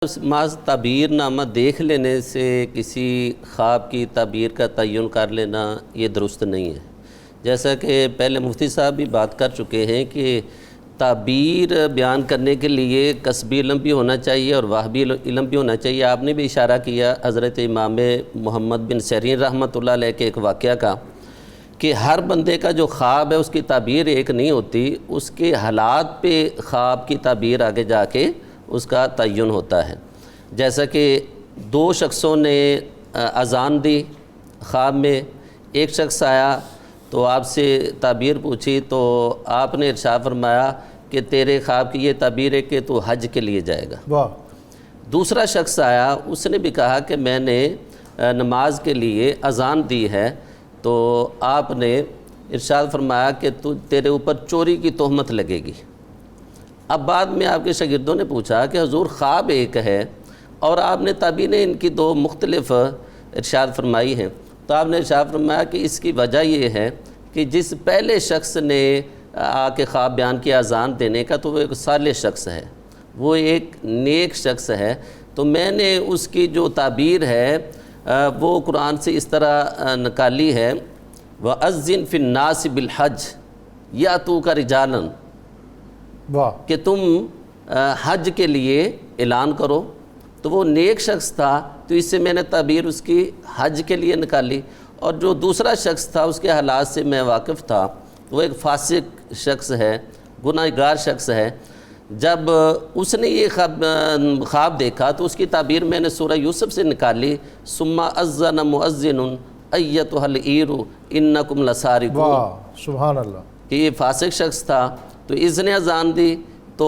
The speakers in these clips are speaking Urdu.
محض تعبیر نامہ دیکھ لینے سے کسی خواب کی تعبیر کا تعین کر لینا یہ درست نہیں ہے۔ جیسا کہ پہلے مفتی صاحب بھی بات کر چکے ہیں کہ تعبیر بیان کرنے کے لیے کسبی علم بھی ہونا چاہیے اور واہبی علم بھی ہونا چاہیے۔ آپ نے بھی اشارہ کیا حضرت امام محمد بن سیرین رحمۃ اللہ علیہ کے ایک واقعہ کا کہ ہر بندے کا جو خواب ہے اس کی تعبیر ایک نہیں ہوتی، اس کے حالات پہ خواب کی تعبیر آگے جا کے اس کا تعین ہوتا ہے۔ جیسا کہ دو شخصوں نے اذان دی خواب میں، ایک شخص آیا تو آپ سے تعبیر پوچھی تو آپ نے ارشاد فرمایا کہ تیرے خواب کی یہ تعبیر ہے کہ تو حج کے لیے جائے گا۔ واہ۔ دوسرا شخص آیا، اس نے بھی کہا کہ میں نے نماز کے لیے اذان دی ہے تو آپ نے ارشاد فرمایا کہ تیرے اوپر چوری کی تہمت لگے گی۔ اب بعد میں آپ کے شاگردوں نے پوچھا کہ حضور خواب ایک ہے اور آپ نے تعبیریں ان کی دو مختلف ارشاد فرمائی ہیں، تو آپ نے ارشاد فرمایا کہ اس کی وجہ یہ ہے کہ جس پہلے شخص نے آ کے خواب بیان کیا اذان دینے کا تو وہ ایک صالح شخص ہے، وہ ایک نیک شخص ہے، تو میں نے اس کی جو تعبیر ہے وہ قرآن سے اس طرح نکالی ہے وَأَذِّن فِي النَّاسِ بِالْحَجِّ يَأْتُوكَ رِجَالًا، کہ تم حج کے لیے اعلان کرو۔ تو وہ نیک شخص تھا تو اس سے میں نے تعبیر اس کی حج کے لیے نکالی، اور جو دوسرا شخص تھا اس کے حالات سے میں واقف تھا، وہ ایک فاسق شخص ہے، گناہگار شخص ہے۔ جب اس نے یہ خواب دیکھا تو اس کی تعبیر میں نے سورہ یوسف سے نکالی، ثم اذن مؤذن ایتھا العیر انکم لسارقون۔ واہ سبحان اللہ۔ کہ یہ فاسق شخص تھا تو اس نے اذان دی، تو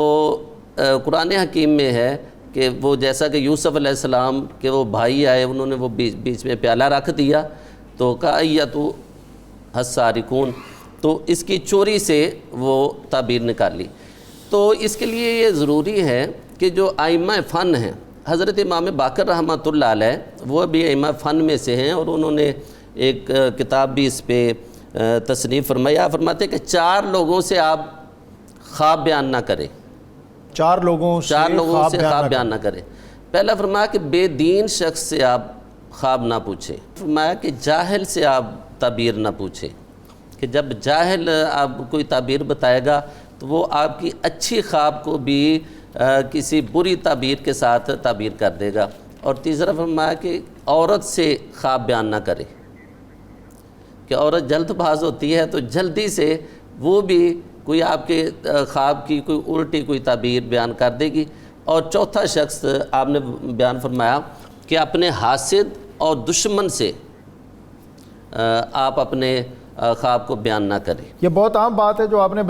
قرآن حکیم میں ہے کہ وہ جیسا کہ یوسف علیہ السلام کے وہ بھائی آئے، انہوں نے وہ بیچ میں پیالہ رکھ دیا تو کہا ایتھا السارقون، تو اس کی چوری سے وہ تعبیر نکالی۔ تو اس کے لیے یہ ضروری ہے کہ جو ائمہ فن ہیں، حضرت امام باقر رحمۃ اللہ علیہ وہ بھی ائمہ فن میں سے ہیں، اور انہوں نے ایک کتاب بھی اس پہ تصنیف فرمایا، فرماتے کہ 4 لوگوں سے آپ خواب بیان نہ کریں، 4 لوگوں سے خواب بیان نہ کریں۔ پہلا فرمایا کہ بے دین شخص سے آپ خواب نہ پوچھیں، فرمایا کہ جاہل سے آپ تعبیر نہ پوچھیں، کہ جب جاہل آپ کوئی تعبیر بتائے گا تو وہ آپ کی اچھی خواب کو بھی کسی بری تعبیر کے ساتھ تعبیر کر دے گا۔ اور تیسرا فرمایا کہ عورت سے خواب بیان نہ کرے، کہ عورت جلد باز ہوتی ہے تو جلدی سے وہ بھی کوئی آپ کے خواب کی کوئی الٹی کوئی تعبیر بیان کر دے گی۔ اور چوتھا شخص آپ نے بیان فرمایا کہ اپنے حاسد اور دشمن سے آپ اپنے خواب کو بیان نہ کریں۔ یہ بہت عام بات ہے جو آپ نے